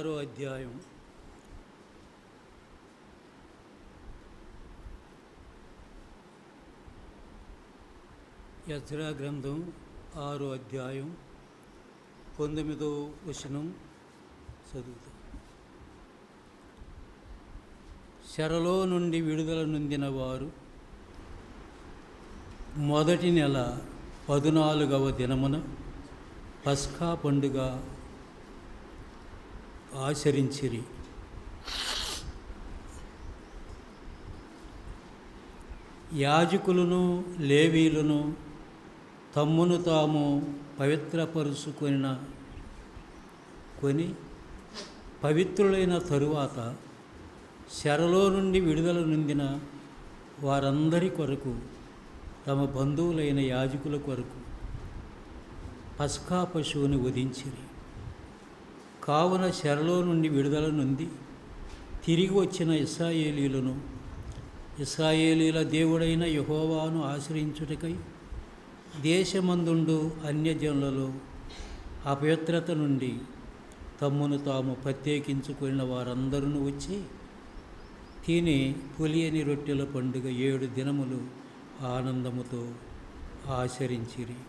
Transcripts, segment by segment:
6వ అధ్యాయం. యెజ్రా గ్రంథం 6వ అధ్యాయం 19వ వచనం చదువుతాం. చెరలో నుండి విడుదల నొందిన వారు మొదటి నెల 14వ దినమున పస్కా పండుగ ఆచరించిరి. యాజకులను లేవీలను తమ్మును తాము పవిత్రపరుచుకొని పవిత్రులైన తరువాత చెరలో నుండి విడుదల నొందిన వారందరి కొరకు తమ బంధువులైన యాజకుల కొరకు పస్కా పశువుని వధించిరి. కావున చెరలో నుండి విడుదల నొంది తిరిగి వచ్చిన ఇశ్రాయేలీల దేవుడైన యెహోవాను ఆశ్రయించుటకై దేశమందుండు అన్యజనులలో అపవిత్రత నుండి తమ్మును తాము ప్రత్యేకించుకున్న వారందరూ వచ్చి తిని పులియని రొట్టెల పండుగ 7 దినములు ఆనందముతో ఆచరించిరి.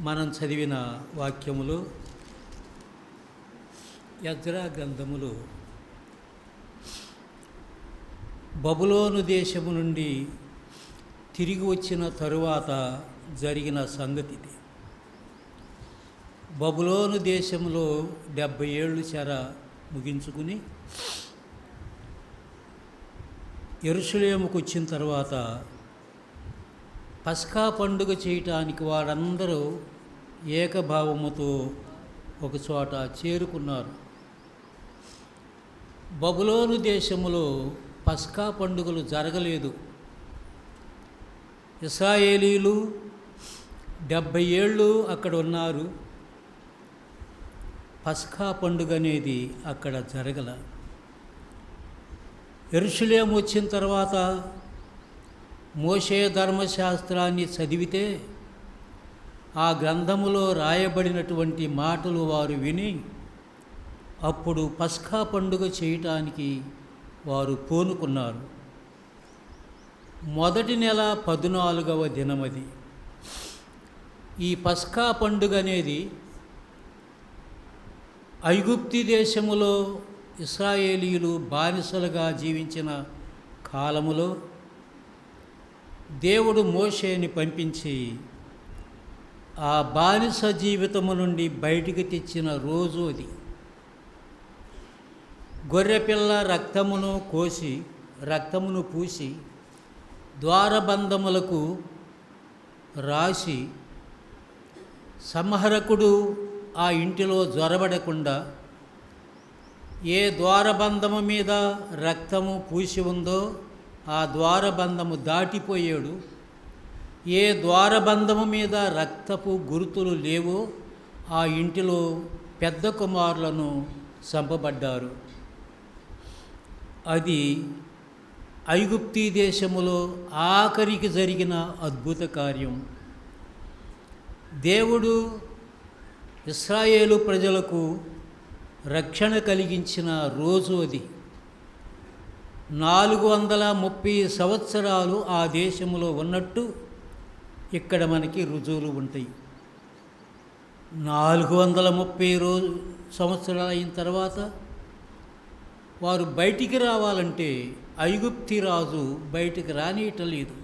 మనం చదివిన వాక్యములో యెజ్రా గ్రంథములో బబులోను దేశము నుండి తిరిగి వచ్చిన తరువాత జరిగిన సంగతిది. బబులోను దేశంలో 70 ఏళ్ళు చెర ముగించుకుని యెరూషలేముకు వచ్చిన తర్వాత పస్కా పండుగ చేయటానికి వారందరూ ఏకభావముతో ఒకచోట చేరుకున్నారు. బబులోను దేశములో పస్కా పండుగలు జరగలేదు. ఇశ్రాయేలీలు 70 ఏళ్ళు అక్కడ ఉన్నారు. పస్కా పండుగ అనేది అక్కడ జరగల. యెరూషలేము వచ్చిన తర్వాత మోషే ధర్మశాస్త్రాన్ని చదివితే ఆ గ్రంథములో రాయబడినటువంటి మాటలు వారు విని అప్పుడు పస్కా పండుగ చేయటానికి వారు పూనుకున్నారు. మొదటి నెల 14వ దినమది. ఈ పస్కా పండుగ అనేది ఐగుప్తు దేశములో ఇశ్రాయేలీయులు బానిసలుగా జీవించిన కాలములో దేవుడు మోషేని పంపించి ఆ బానిస జీవితము నుండి బయటికి తెచ్చిన రోజు అది. గొర్రెపిల్ల రక్తమును పూసి ద్వారబంధములకు రాసి సంహరకుడు ఆ ఇంటిలో జొరబడకుండా ఏ ద్వారబంధము మీద రక్తము పూసి ఉందో ఆ ద్వారబంధము దాటిపోయాడు. ఏ ద్వారబంధము మీద రక్తపు గుర్తులు లేవో ఆ ఇంటిలో పెద్ద కుమారులను చంపబడ్డారు. అది ఐగుప్తు దేశములో ఆఖరికి జరిగిన అద్భుత కార్యం. దేవుడు ఇశ్రాయేలు ప్రజలకు రక్షణ కలిగించిన రోజు అది. 430 సంవత్సరాలు ఆ దేశంలో ఉన్నట్టు ఇక్కడ మనకి రుజువులు ఉంటాయి. 430 సంవత్సరాలు అయిన తర్వాత వారు బయటికి రావాలంటే ఐగుప్తు రాజు బయటికి రానియటలేదు.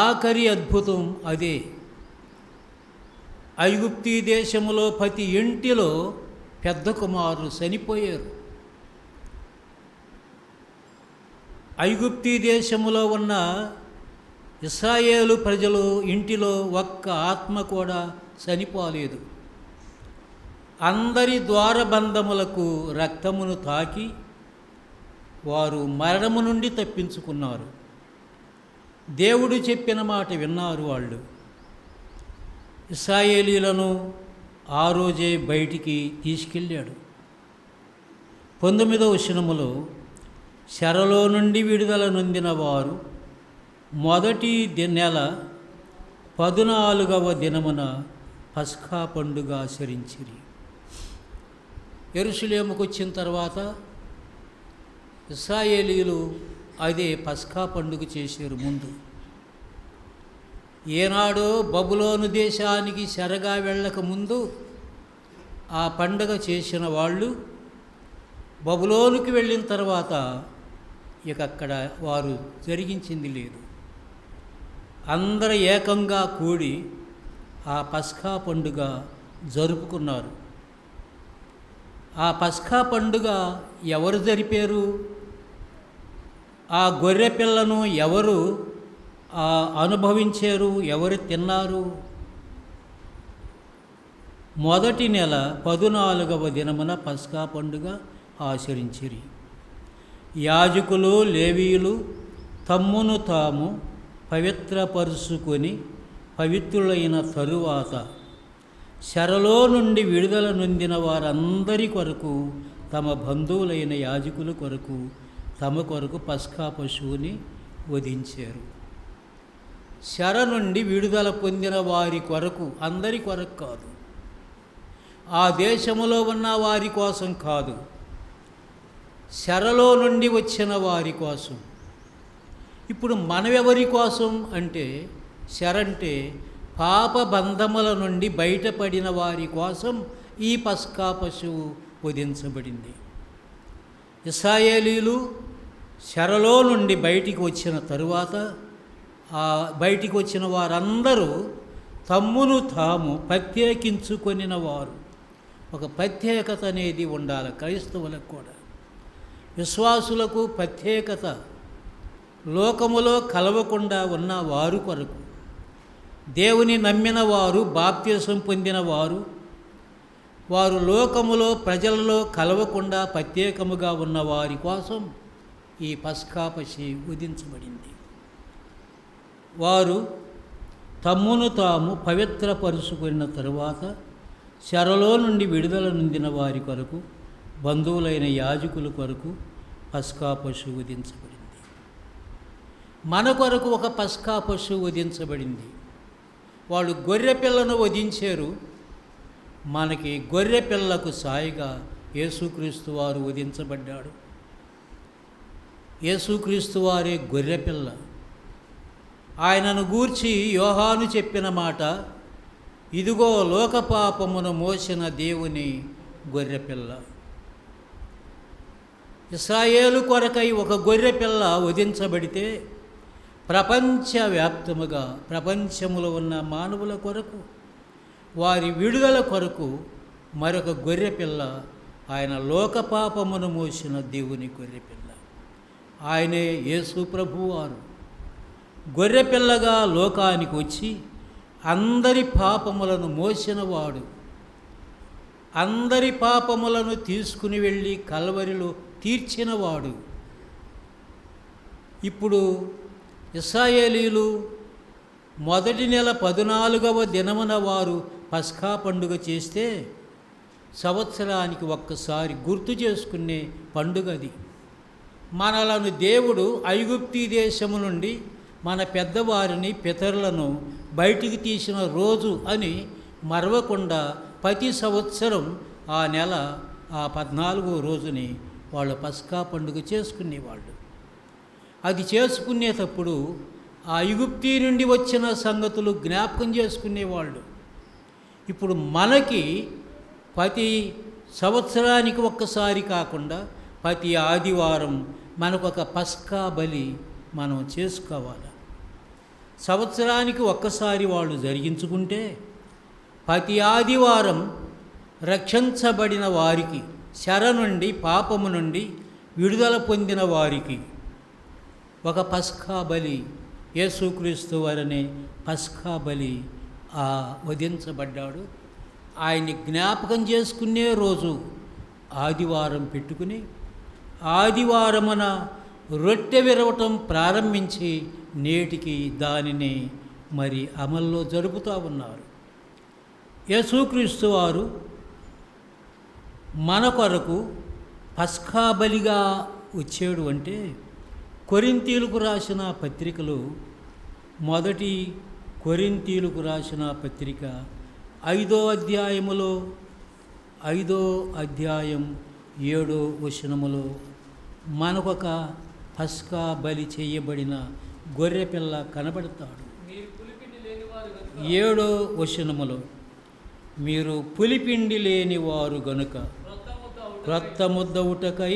ఆఖరి అద్భుతం అదే. ఐగుప్తు దేశంలో ప్రతి ఇంటిలో పెద్ద కుమారులు చనిపోయారు. ఐగుప్తు దేశములో ఉన్న ఇశ్రాయేలు ప్రజలు ఇంటిలో ఒక్క ఆత్మ కూడా చనిపోలేదు. అందరి ద్వారబంధములకు రక్తమును తాకి వారు మరణము నుండి తప్పించుకున్నారు. దేవుడు చెప్పిన మాట విన్నారు. వాళ్ళు ఇశ్రాయేలీలను ఆ రోజే బయటికి తీసుకెళ్ళాడు. 19వ వచనములో చెరలో నుండి విడుదల నొందిన వారు మొదటి నెల 14వ దినమున పస్కా పండుగ ఆచరించిరి. యెరూషలేముకు వచ్చిన తర్వాత ఇశ్రాయేలీయులు అదే పస్కా పండుగ చేశారు. ముందు ఏనాడో బబులోను దేశానికి చెరగా వెళ్ళక ముందు ఆ పండుగ చేసిన వాళ్ళు బబులోనుకి వెళ్ళిన తర్వాత ఇక అక్కడ వారు జరిగించింది లేదు. అందరూ ఏకంగా కూడి ఆ పస్కా పండుగ జరుపుకున్నారు. ఆ పస్కా పండుగ ఎవరు జరిపారు? ఆ గొర్రె పిల్లను ఎవరు అనుభవించారు? ఎవరు తిన్నారు? మొదటి నెల 14వ దినమున పస్కా పండుగ ఆచరించిరి. యాజకులు లేవీయులు తమ్మును తాము పవిత్రపరుచుకొని పవిత్రులైన తరువాత చెరలో నుండి విడుదల నొందిన వారందరి కొరకు తమ బంధువులైన యాజకుల కొరకు తమ కొరకు పస్కా పశువుని వధించారు. చెర నుండి విడుదల పొందిన వారి కొరకు, అందరి కొరకు కాదు, ఆ దేశములో ఉన్న వారి కోసం కాదు, చెరలో నుండి వచ్చిన వారి కోసం. ఇప్పుడు మనమెవరి కోసం అంటే, చెరంటే పాప బంధముల నుండి బయటపడిన వారి కోసం ఈ పస్కా పశువు వధించబడింది. ఇశ్రాయేలీయులు చెరలో నుండి బయటికి వచ్చిన తరువాత బయటికి వచ్చిన వారందరూ తమ్మును తాము ప్రత్యేకించుకొనిన వారు. ఒక ప్రత్యేకత అనేది ఉండాలి క్రైస్తవులకు కూడా. విశ్వాసులకు ప్రత్యేకత, లోకములో కలవకుండా ఉన్న వారు కొరకు, దేవుని నమ్మిన వారు, బాప్తిసం పొందిన వారు, వారు లోకములో ప్రజలలో కలవకుండా ప్రత్యేకముగా ఉన్న వారి కోసం ఈ పస్కా పశువు వధించబడింది. వారు తమ్మును తాము పవిత్రపరుచుకున్న తరువాత చెరలో నుండి విడుదల నొందిన వారి కొరకు, బంధువులైన యాజకుల కొరకు పస్కా పశువు వధించబడింది. మన కొరకు ఒక పస్కా పశువు వధించబడింది. వాళ్ళు గొర్రె పిల్లను వధించారు. మనకి గొర్రె పిల్లకు సాయిగా యేసుక్రీస్తు వారు వధించబడ్డాడు. యేసుక్రీస్తు వారే గొర్రె పిల్ల. ఆయనను గూర్చి యోహాను చెప్పిన మాట, ఇదిగో లోకపాపమును మోసిన దేవుని గొర్రెపిల్ల. ఇశ్రాయేలు కొరకై ఒక గొర్రెపిల్ల వధించబడితే ప్రపంచవ్యాప్తముగా ప్రపంచములో ఉన్న మానవుల కొరకు, వారి విడుదల కొరకు మరొక గొర్రెపిల్ల, ఆయన లోకపాపమును మోసిన దేవుని గొర్రెపిల్ల. ఆయనే యేసు ప్రభువారు గొర్రెపిల్లగా లోకానికి వచ్చి అందరి పాపములను మోసినవాడు, అందరి పాపములను తీసుకుని వెళ్ళి కల్వరిలో తీర్చినవాడు. ఇప్పుడు ఇశ్రాయేలీయులు మొదటి నెల 14వ దినమున వారు పస్కా పండుగ చేస్తే సంవత్సరానికి ఒక్కసారి గుర్తు చేసుకునే పండుగ అది. మనలను దేవుడు ఐగుప్తీ దేశము నుండి మన పెద్దవారిని, పితరులను బయటికి తీసిన రోజు అని మరవకుండా ప్రతి సంవత్సరం ఆ నెల 14వ రోజుని వాళ్ళు పస్కా పండుగ చేసుకునేవాళ్ళు. అది చేసుకునేటప్పుడు ఆ ఐగుప్తీ నుండి వచ్చిన సంగతులు జ్ఞాపకం చేసుకునేవాళ్ళు. ఇప్పుడు మనకి ప్రతి సంవత్సరానికి ఒక్కసారి కాకుండా ప్రతి ఆదివారం మనకొక పస్కా బలి మనం చేసుకోవాలి. సంవత్సరానికి ఒక్కసారి వాళ్ళు జరిగించుకుంటే ప్రతి ఆదివారం రక్షించబడిన వారికి, చెర నుండి పాపము నుండి విడుదల పొందిన వారికి ఒక పస్కా బలి, యేసుక్రీస్తు వారనే పస్కా బలి వధించబడ్డాడు. ఆయన్ని జ్ఞాపకం చేసుకునే రోజు ఆదివారం పెట్టుకుని ఆదివారమున రొట్టె విరవటం ప్రారంభించి నేటికి దానిని మరి అమల్లో జరుపుతూ ఉన్నారు. యేసుక్రీస్తు వారు మన కొరకు పస్కా బలిగా వచ్చాడు అంటే, కొరింథీయులకు రాసిన పత్రికలో మొదటి కొరింథీయులకు రాసిన పత్రిక 5వ అధ్యాయములో 5వ అధ్యాయం 7వ వచనములో మనకొక పస్కా బలి చేయబడిన గొర్రెపిల్ల కనబడతాడు. 7వ వచనములో మీరు పులిపిండి లేని వారు గనుక క్రొత్త ముద్ద ఉటకై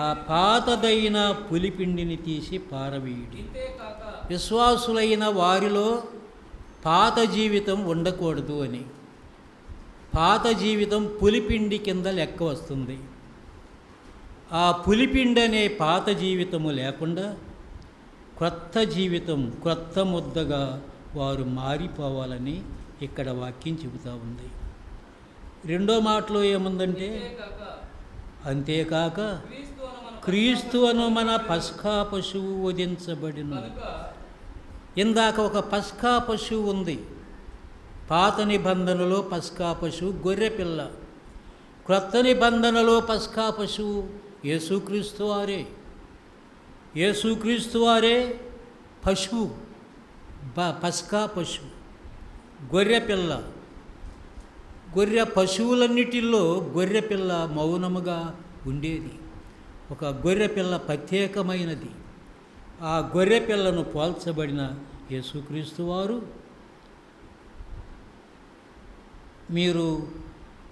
ఆ పాతదైన పులిపిండిని తీసి పారవేయుడి. విశ్వాసులైన వారిలో పాత జీవితం ఉండకూడదు అని. పాత జీవితం పులిపిండి కింద లెక్క వస్తుంది. ఆ పులిపిండి అనే పాత జీవితము లేకుండా క్రొత్త జీవితం, క్రొత్త ముద్దగా వారు మారిపోవాలని ఇక్కడ వాక్యం చెబుతూ ఉంది. రెండో మాటలో ఏముందంటే, అంతేకాక క్రీస్తు అను మన పస్కా పశువు వధించబడిన. ఇందాక ఒక పస్కా పశువు ఉంది. పాత నిబంధనలో పస్కా పశువు గొర్రెపిల్ల, క్రొత్త నిబంధనలో పస్కా పశువు యేసుక్రీస్తు వారే. యేసుక్రీస్తు వారే పశువు, పస్కా పశువు, గొర్రెపిల్ల. గొర్రె పశువులన్నిటిల్లో గొర్రెపిల్ల మౌనముగా ఉండేది. ఒక గొర్రెపిల్ల ప్రత్యేకమైనది. ఆ గొర్రెపిల్లను పోల్చబడిన యేసుక్రీస్తు వారు మీరు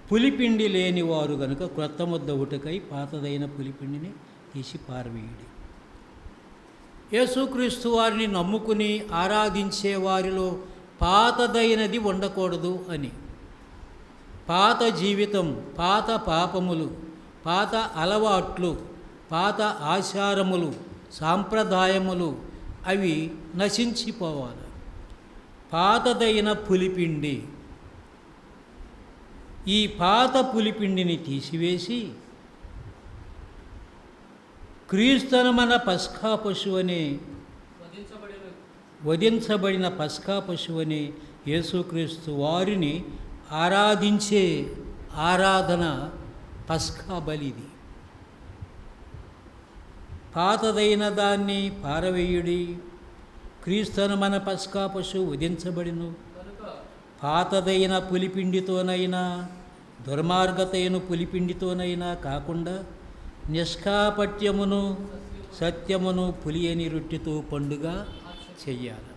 పులిపిండి లేని వారు కనుక క్రొత్త ముద్ద ఉటకై పాతదైన పులిపిండిని తీసి పారవేయుడి. యేసుక్రీస్తు వారిని నమ్ముకుని ఆరాధించే వారిలో పాతదైనది ఉండకూడదు అని. పాత జీవితం, పాత పాపములు, పాత అలవాట్లు, పాత ఆచారములు, సాంప్రదాయములు అవి నశించిపోవాలి. పాతదైన పులిపిండి, ఈ పాత పులిపిండిని తీసివేసి క్రీస్తును మన పస్కా పశువనే వధించబడిన పస్కా పశువనే యేసుక్రీస్తు వారిని ఆరాధించే ఆరాధన పస్కా బలిది. పాతదైన దాన్ని పారవేయుడి. క్రీస్తును మన పస్కా పశువు వధించబడిను. పాతదైన పులిపిండితోనైనా దుర్మార్గతైన పులిపిండితోనైనా కాకుండా నిష్కాపట్యమును సత్యమును పులియని రొట్టెతో పండుగ చెయ్యాలి.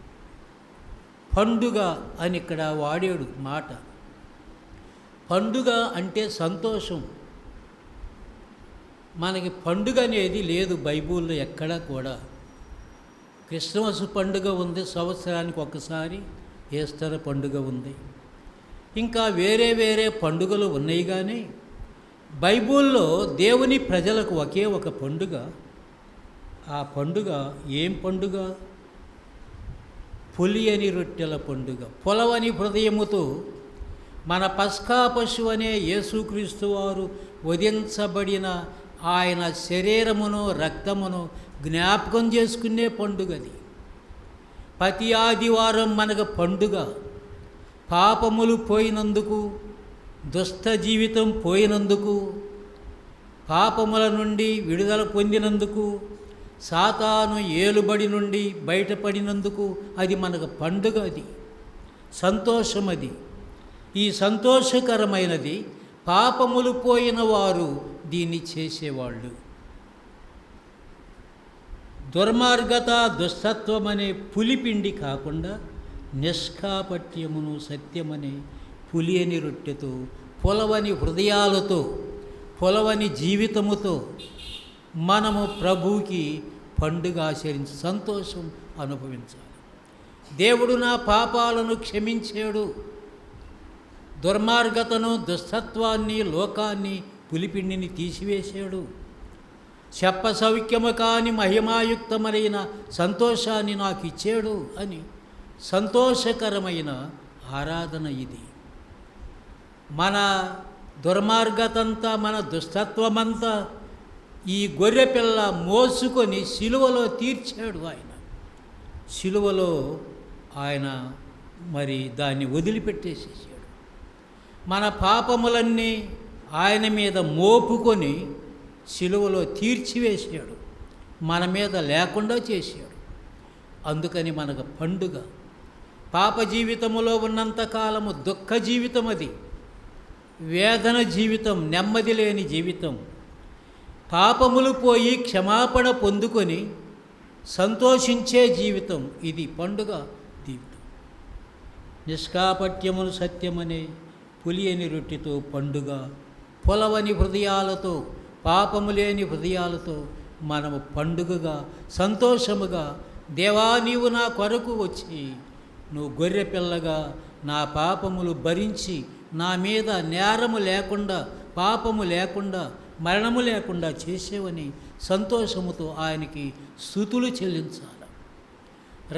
పండుగ అని ఇక్కడ వాడాడు మాట. పండుగ అంటే సంతోషం. మనకి పండుగ అనేది లేదు బైబిల్లో ఎక్కడా కూడా. క్రిస్మస్ పండుగ ఉంది, సంవత్సరానికి ఒకసారి. ఈస్టర్ పండుగ ఉంది, ఇంకా వేరే వేరే పండుగలు ఉన్నాయి. కానీ బైబిల్లో దేవుని ప్రజలకు ఒకే ఒక పండుగ. ఆ పండుగ ఏం పండుగ? పులియని రొట్టెల పండుగ. పొలవని హృదయముతో మన పస్కా పశువు అనే యేసుక్రీస్తు వారు వధించబడిన ఆయన శరీరమును రక్తమును జ్ఞాపకం చేసుకునే పండుగది. ప్రతి ఆదివారం మనకు పండుగ. పాపములు పోయినందుకు, దుష్ట జీవితం పోయినందుకు, పాపముల నుండి విడుదల పొందినందుకు, సాతాను ఏలుబడి నుండి బయటపడినందుకు అది మనకు పండుగ. అది సంతోషం. అది ఈ సంతోషకరమైనది పాపములు పోయిన వారు దీన్ని చేసేవాళ్ళు. దుర్మార్గత, దుష్టత్వం అనే పులిపిండి కాకుండా నిష్కాపట్యమును సత్యమనే పులియని రొట్టెతో, పొలవని హృదయాలతో, పొలవని జీవితముతో మనము ప్రభువుకి పండుగ ఆచరించి సంతోషం అనుభవించాలి. దేవుడు నా పాపాలను క్షమించాడు. దుర్మార్గతను, దుష్టత్వాన్ని, లోకాన్ని, పులిపిండిని తీసివేశాడు. సౌఖ్యము కాని మహిమాయుక్తమైన సంతోషాన్ని నాకు ఇచ్చాడు అని సంతోషకరమైన ఆరాధన ఇది. మన దుర్మార్గతంతా, మన దుష్టత్వమంతా ఈ గొర్రెపిల్ల మోసుకొని సిలువలో తీర్చాడు. సిలువలో ఆయన మరి దాన్ని వదిలిపెట్టేసేసాడు. మన పాపములన్నీ ఆయన మీద మోపుకొని సిలువలో తీర్చివేసాడు. మన మీద లేకుండా చేశాడు. అందుకని మనకు పండుగ. పాప జీవితములో ఉన్నంతకాలము దుఃఖ జీవితం, అది వేదన జీవితం, నెమ్మది లేని జీవితం. పాపములు పోయి క్షమాపణ పొందుకొని సంతోషించే జీవితం, ఇది పండుగ జీవితం. నిష్కాపట్యమును సత్యమనే పులియని రొట్టెతో పండుగ, పొలవని హృదయాలతో, పాపము లేని హృదయాలతో మనము పండుగగా సంతోషముగా, దేవా నీవు నా కొరకు వచ్చి నువ్వు గొర్రె పిల్లగా నా పాపములు భరించి నా మీద నేరము లేకుండా, పాపము లేకుండా, మరణము లేకుండా చేసేవని సంతోషముతో ఆయనకి స్తుతులు చెల్లించాలి.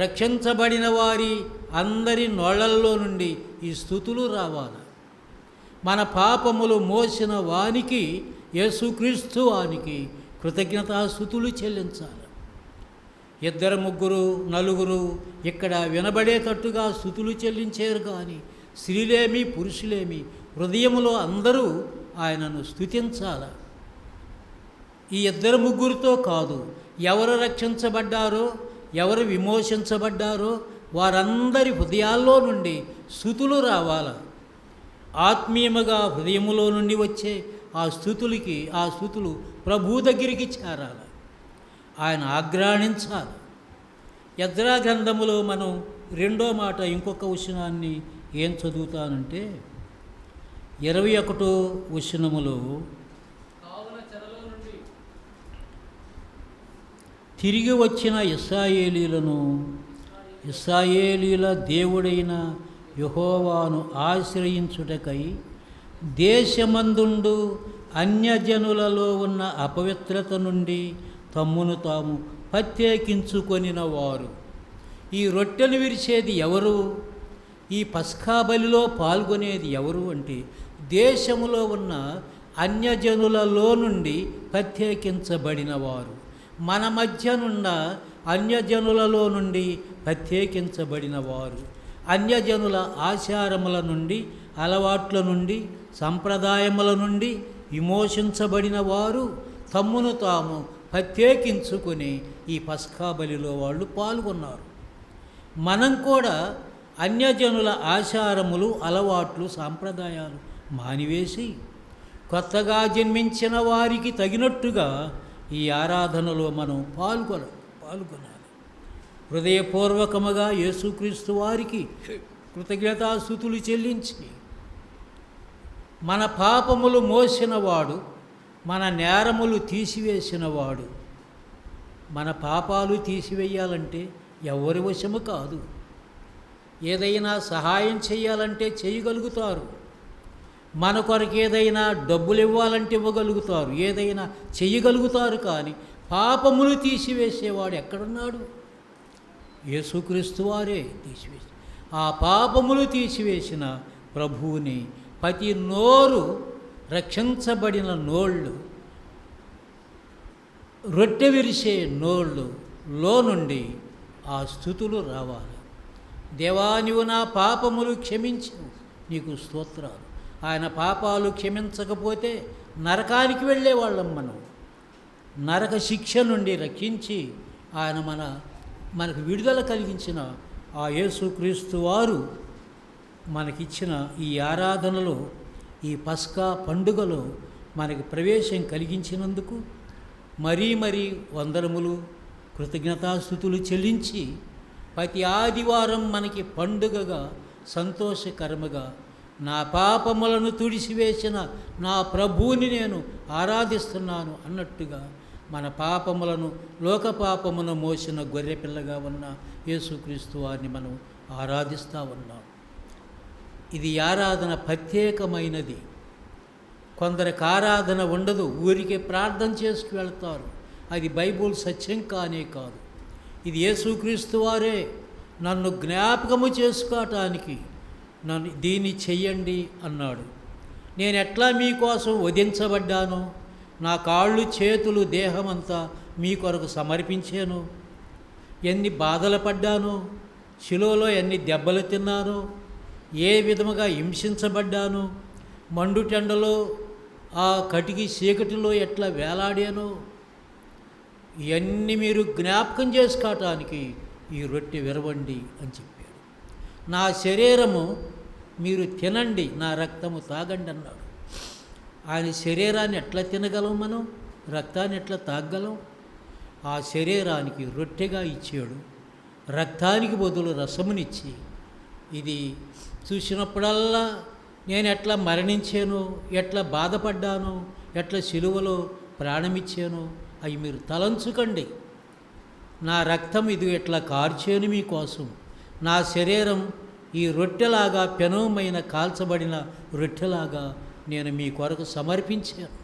రక్షించబడిన వారి అందరి నోళ్ళల్లో నుండి ఈ స్తుతులు రావాలి. మన పాపములు మోసిన వానికి, యేసుక్రీస్తు వానికి కృతజ్ఞతాస్తుతులు చెల్లించాలి. 2, 3, 4 ఇక్కడ వినబడేటట్టుగా స్తుతులు చెల్లించారు కానీ స్త్రీలేమి పురుషులేమి హృదయములో అందరూ ఆయనను స్తుతించాలి. ఈ 2, 3తో కాదు, ఎవరు రక్షించబడ్డారో, ఎవరు విమోచించబడ్డారో వారందరి హృదయాల్లో నుండి స్తుతులు రావాలి. ఆత్మీయముగా హృదయములో నుండి వచ్చే ఆ స్తుతులు ప్రభు దగ్గరికి చేరాలి. ఆయన ఆగ్రాణించాలి. యెజ్రా గ్రంథములో మనం 2వ మాట ఇంకొక వచనాన్ని ఏం చదువుతానంటే 21వ వచనములో, కావున చెరలో నుండి తిరిగి వచ్చిన ఇశ్రాయేలీల దేవుడైన యెహోవాను ఆశ్రయించుటకై దేశమందుండు అన్యజనులలో ఉన్న అపవిత్రత నుండి తమ్మును తాము ప్రత్యేకించుకొనిన వారు. ఈ రొట్టెను విరిచేది ఎవరు? ఈ పస్కా బలిలో పాల్గొనేది ఎవరు అంటే దేశములో ఉన్న అన్యజనులలో నుండి ప్రత్యేకించబడిన వారు. మన మధ్యనున్న అన్యజనులలో నుండి ప్రత్యేకించబడిన వారు. అన్యజనుల ఆచారముల నుండి, అలవాట్ల నుండి, సంప్రదాయముల నుండి విమోచించబడిన వారు తమ్మును తాము ప్రత్యేకించుకొని ఈ పస్కా బలిలో వాళ్ళు పాల్గొన్నారు. మనం కూడా అన్యజనుల ఆచారములు, అలవాట్లు, సాంప్రదాయాలు మానివేసి కొత్తగా జన్మించిన వారికి తగినట్టుగా ఈ ఆరాధనలో మనం పాల్గొనాలి. హృదయపూర్వకముగా యేసుక్రీస్తు వారికి కృతజ్ఞతాస్తుతులు చెల్లించి, మన పాపములు మోసినవాడు, మన నేరములు తీసివేసినవాడు. మన పాపాలు తీసివేయాలంటే ఎవరి వశము కాదు. ఏదైనా సహాయం చేయాలంటే చేయగలుగుతారు. మన కొరకు ఏదైనా డబ్బులు ఇవ్వాలంటే ఇవ్వగలుగుతారు, ఏదైనా చేయగలుగుతారు. కానీ పాపములు తీసివేసేవాడు ఎక్కడున్నాడు? యేసుక్రీస్తు వారే తీసివేసి, ఆ పాపములు తీసివేసిన ప్రభువుని ప్రతి నోరు, రక్షించబడిన నోళ్ళు, రొట్టె విరిసే నోళ్ళులో నుండి ఆ స్తుతులు రావాలి. దేవా నీవు నా పాపములు క్షమించు, నీకు స్తోత్రాలు. ఆయన పాపాలు క్షమించకపోతే నరకానికి వెళ్ళేవాళ్ళం మనం. నరక శిక్ష నుండి రక్షించి ఆయన మనకు విడుదల కలిగించిన ఆ యేసుక్రీస్తు వారు మనకిచ్చిన ఈ ఆరాధనలో, ఈ పస్కా పండుగలో మనకి ప్రవేశం కలిగించినందుకు మరీ వందనములు, కృతజ్ఞతాస్తుతులు చెల్లించి ప్రతి ఆదివారం మనకి పండుగగా, సంతోషకరముగా నా పాపములను తుడిసివేసిన నా ప్రభువుని నేను ఆరాధిస్తున్నాను అన్నట్టుగా మన పాపములను, లోక పాపమును మోసిన గొర్రెపిల్లగా ఉన్న యేసుక్రీస్తు వారిని మనం ఆరాధిస్తూ ఉన్నాం. ఇది ఆరాధన ప్రత్యేకమైనది. కొందరికి ఆరాధన ఉండదు, ఊరికే ప్రార్థన చేసుకు వెళ్తారు. అది బైబుల్ సత్యం కానే కాదు. ఇది యేసుక్రీస్తు వారే నన్ను జ్ఞాపకము చేసుకోవటానికి నన్ను దీన్ని చెయ్యండి అన్నాడు. నేను ఎట్లా మీకోసం వధించబడ్డానో, నా కాళ్ళు, చేతులు, దేహమంతా మీ కొరకు సమర్పించాను. ఎన్ని బాధలు పడ్డానో, శిలువలో ఎన్ని దెబ్బలు తిన్నానో, ఏ విధముగా హింసించబడ్డానో, మండుటెండలో ఆ కటికి చీకటిలో ఎట్లా వేలాడానో, ఇవన్నీ మీరు జ్ఞాపకం చేసుకోవటానికి ఈ రొట్టె విరవండి అని చెప్పాడు. నా శరీరము మీరు తినండి, నా రక్తము తాగండి అన్నాడు. ఆయన శరీరాన్ని ఎట్లా తినగలం మనం? రక్తాన్ని ఎట్లా తాగగలం? ఆ శరీరానికి రొట్టెగా ఇచ్చాడు, రక్తానికి బదులు రసమునిచ్చి, ఇది చూసినప్పుడల్లా నేను ఎట్లా మరణించానో, ఎట్లా బాధపడ్డానో, ఎట్లా సిలువలో ప్రాణమిచ్చానో అవి మీరు తలంచుకండి. నా రక్తం ఇది ఎట్లా కార్చాను మీకోసం, నా శరీరం ఈ రొట్టెలాగా పెనమైన కాల్చబడిన రొట్టెలాగా నేను మీ కొరకు సమర్పించాను.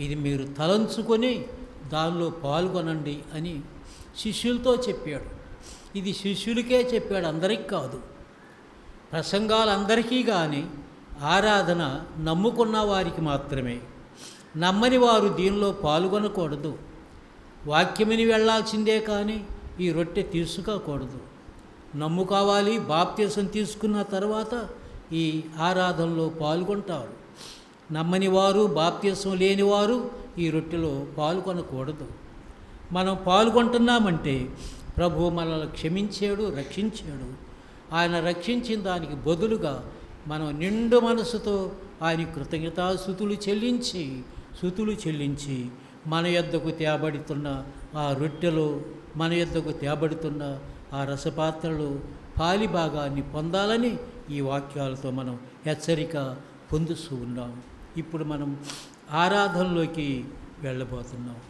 ఇది మీరు తలంచుకొని దానిలో పాల్గొనండి అని శిష్యులతో చెప్పాడు. ఇది శిష్యులకే చెప్పాడు, అందరికీ కాదు. ప్రసంగాలు అందరికీ కానీ ఆరాధన నమ్ముకున్న వారికి మాత్రమే. నమ్మని వారు దీనిలో పాల్గొనకూడదు. వాక్యమిని వెళ్ళాల్సిందే కానీ ఈ రొట్టె తీసుకోకూడదు. నమ్ముకోవాలి. బాప్తీసం తీసుకున్న తర్వాత ఈ ఆరాధనలో పాల్గొంటారు. నమ్మని వారు, బాప్తీసం లేనివారు ఈ రొట్టెలో పాల్గొనకూడదు. మనం పాల్గొంటున్నామంటే ప్రభు మనల్ని క్షమించాడు, రక్షించాడు. ఆయన రక్షించిన దానికి బదులుగా మనం నిండు మనసుతో ఆయన కృతజ్ఞతాస్తుతులు చెల్లించి మన యొద్దకు తేబడుతున్న ఆ రొట్టెలో, మన యొద్దకు తేబడుతున్న ఆ రసపాత్రలో పాలి భాగాన్ని పొందాలని ఈ వాక్యాలతో మనం హెచ్చరిక పొందుతూ ఉన్నాం. ఇప్పుడు మనం ఆరాధనలోకి వెళ్ళబోతున్నాం.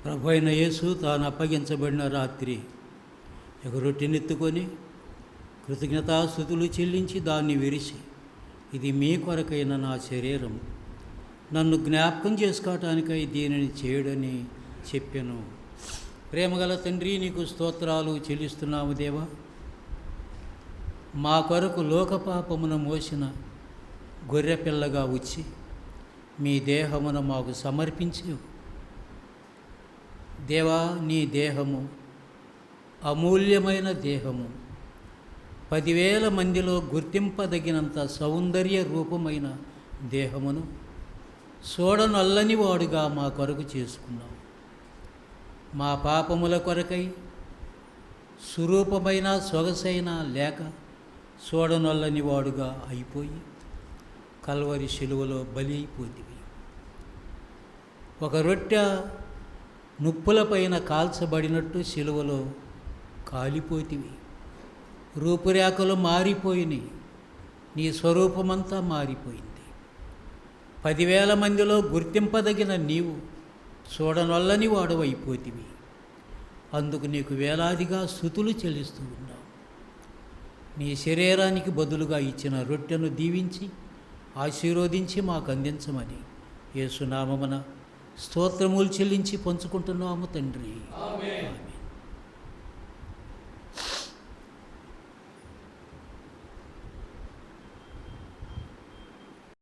ప్రభు అయిన యేసు తాను అప్పగించబడిన రాత్రి ఒక రొట్టెనెత్తుకొని కృతజ్ఞతాస్తుతులు చెల్లించి దాన్ని విరిచి, ఇది మీ కొరకైన నా శరీరం, నన్ను జ్ఞాపకం చేసుకోవటానికై దీనిని చేయడని చెప్పాను. ప్రేమగల తండ్రి, నీకు స్తోత్రాలు చెల్లిస్తున్నాము దేవా. మా కొరకు లోకపాపమును మోసిన గొర్రెపిల్లగా వచ్చి మీ దేహమును మాకు సమర్పించి, దేవా, నీ దేహము అమూల్యమైన దేహము, 10,000 మందిలో గుర్తింపదగినంత సౌందర్య రూపమైన దేహమును చూడనొల్లని వాడుగా మా కొరకు చేసుకున్నావు. మా పాపముల కొరకై స్వరూపమైన సొగసైన లేక చూడనొల్లని వాడుగా అయిపోయి కల్వరి శిలువలో బలి అయిపోతివి. ఒక రొట్టె నుప్పులపైన కాల్చబడినట్టు శిలువలో కాలిపోతివి. రూపురేఖలు మారిపోయినాయి, నీ స్వరూపమంతా మారిపోయింది. 10,000 మందిలో గుర్తింపదగిన నీవు చూడనొల్లని వాడు అయిపోతివి. అందుకు నీకు వేలాదిగా స్తుతులు చెల్లిస్తూ ఉన్నావు. నీ శరీరానికి బదులుగా ఇచ్చిన రొట్టెను దీవించి ఆశీర్వదించి మాకు అందించమని యేసు నామమున స్తోత్రములు చెల్లించి పంచుకుంటున్నాము తండ్రి. ఆమేన్.